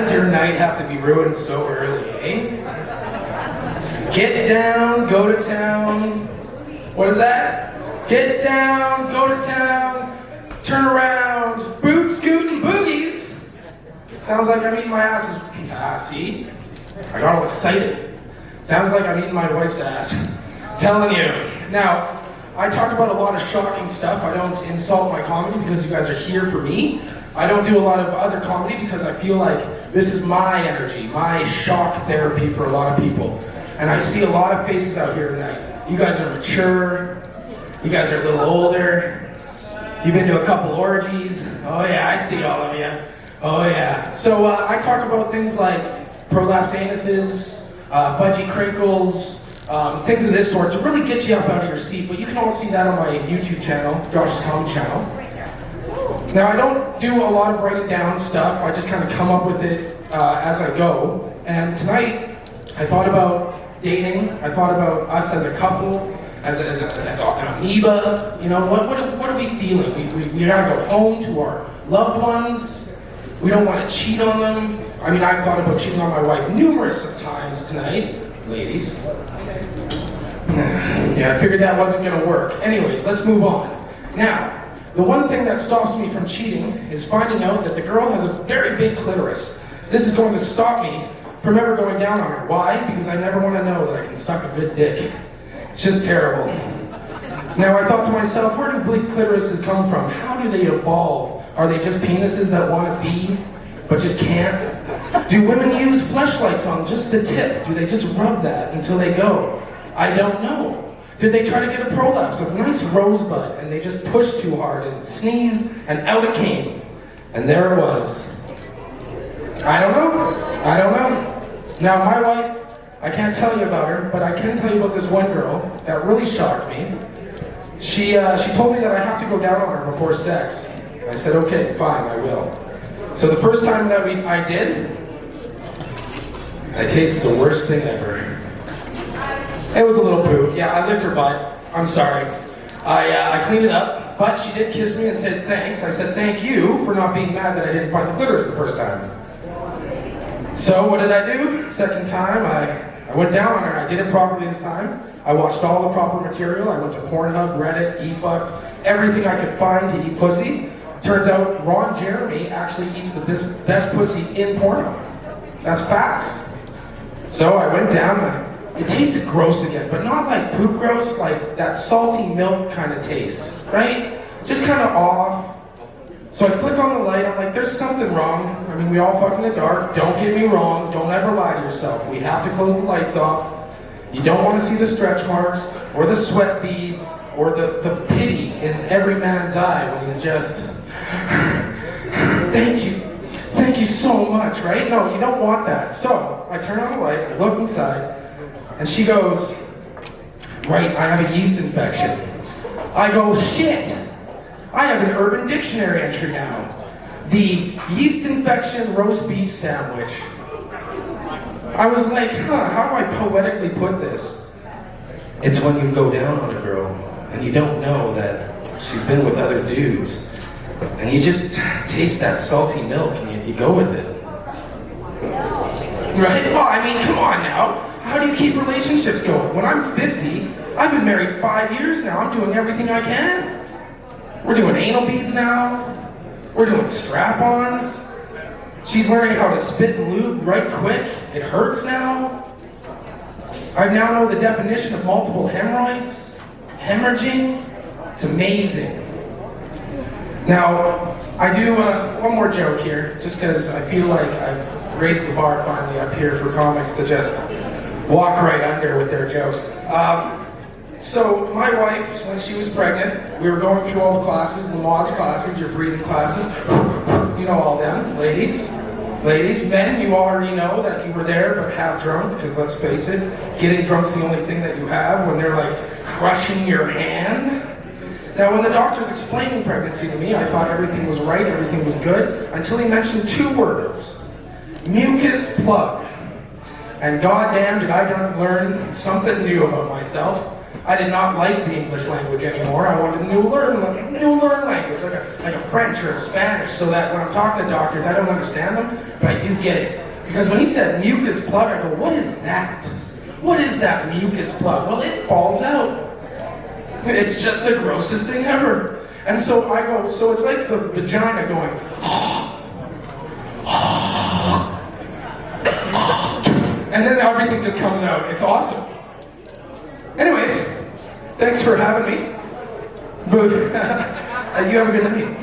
does your night have to be ruined so early, eh? Get down, go to town. What is that? Get down, go to town, turn around, boot scootin' boogies. Sounds like I'm eating my ass. See? I got all excited. Sounds like I'm eating my wife's ass. Telling you. Now, I talk about a lot of shocking stuff. I don't insult my comedy because you guys are here for me. I don't do a lot of other comedy because I feel like this is my energy, my shock therapy for a lot of people. And I see a lot of faces out here tonight. You guys are mature. You guys are a little older. You've been to a couple orgies. Oh yeah, I see all of you. Oh yeah. So I talk about things like prolapse anuses, fudgy crinkles, things of this sort to really get you up out of your seat. But you can all see that on my YouTube channel, Josh's Comedy Channel. Now, I don't do a lot of writing down stuff. I just kind of come up with it as I go. And tonight, I thought about dating. I thought about us as a couple, as an amoeba. You know, what are we feeling? We gotta go home to our loved ones. We don't want to cheat on them. I mean, I've thought about cheating on my wife numerous times tonight, ladies. Yeah, I figured that wasn't gonna work. Anyways, let's move on. Now, the one thing that stops me from cheating is finding out that the girl has a very big clitoris. This is going to stop me from ever going down on her. Why? Because I never want to know that I can suck a good dick. It's just terrible. Now I thought to myself, where do big clitorises come from? How do they evolve? Are they just penises that want to be, but just can't? Do women use fleshlights on just the tip? Do they just rub that until they go? I don't know. Did they try to get a prolapse, a nice rosebud, and they just pushed too hard and sneezed, and out it came. And there it was. I don't know. I don't know. Now my wife, I can't tell you about her, but I can tell you about this one girl that really shocked me. She told me that I have to go down on her before sex. I said, okay, fine, I will. So the first time that I did, I tasted the worst thing ever. It was a little poo. Yeah, I licked her butt. I'm sorry. I cleaned it up, but she did kiss me and said thanks. I said thank you for not being mad that I didn't find the clitoris the first time. So what did I do? Second time, I went down on her. I did it properly this time. I watched all the proper material. I went to Pornhub, Reddit, eFucked, everything I could find to eat pussy. Turns out Ron Jeremy actually eats the best pussy in Pornhub. That's facts. So I went down. It tasted gross again, but not like poop gross, like that salty milk kind of taste, right? Just kind of off. So I click on the light, I'm like, there's something wrong. I mean, we all fuck in the dark. Don't get me wrong, don't ever lie to yourself. We have to close the lights off. You don't want to see the stretch marks, or the sweat beads, or the pity in every man's eye when he's just, thank you so much, right? No, you don't want that. So I turn on the light, I look inside, and she goes, right, I have a yeast infection. I go, shit, I have an Urban Dictionary entry now. The yeast infection roast beef sandwich. I was like, how do I poetically put this? It's when you go down on a girl and you don't know that she's been with other dudes. And you just taste that salty milk and you go with it. Right? Well, I mean, come on now. How do you keep relationships going? When I'm 50, I've been married 5 years now. I'm doing everything I can. We're doing anal beads now. We're doing strap-ons. She's learning how to spit and lube right quick. It hurts now. I now know the definition of multiple hemorrhoids. Hemorrhaging. It's amazing. Now, I do one more joke here, just because I feel like I've raised the bar finally up here for comics to just walk right under with their jokes. So my wife, when she was pregnant, we were going through all the classes, Lamaze classes, your breathing classes. You know all them, ladies. Ladies, men, you already know that you were there but half drunk, because let's face it, getting drunk's the only thing that you have when they're like crushing your hand. Now when the doctor's explaining pregnancy to me, I thought everything was right, everything was good, until he mentioned two words. Mucus plug. And goddamn did I learn something new about myself. I did not like the English language anymore. I wanted a new learn language, like a French or a Spanish, so that when I'm talking to doctors, I don't understand them, but I do get it. Because when he said mucus plug, I go, what is that? What is that mucus plug? Well, it falls out. It's just the grossest thing ever. And so I go, so it's like the vagina going, and then everything just comes out. It's awesome. Anyways, thanks for having me. Boot. You have a good night.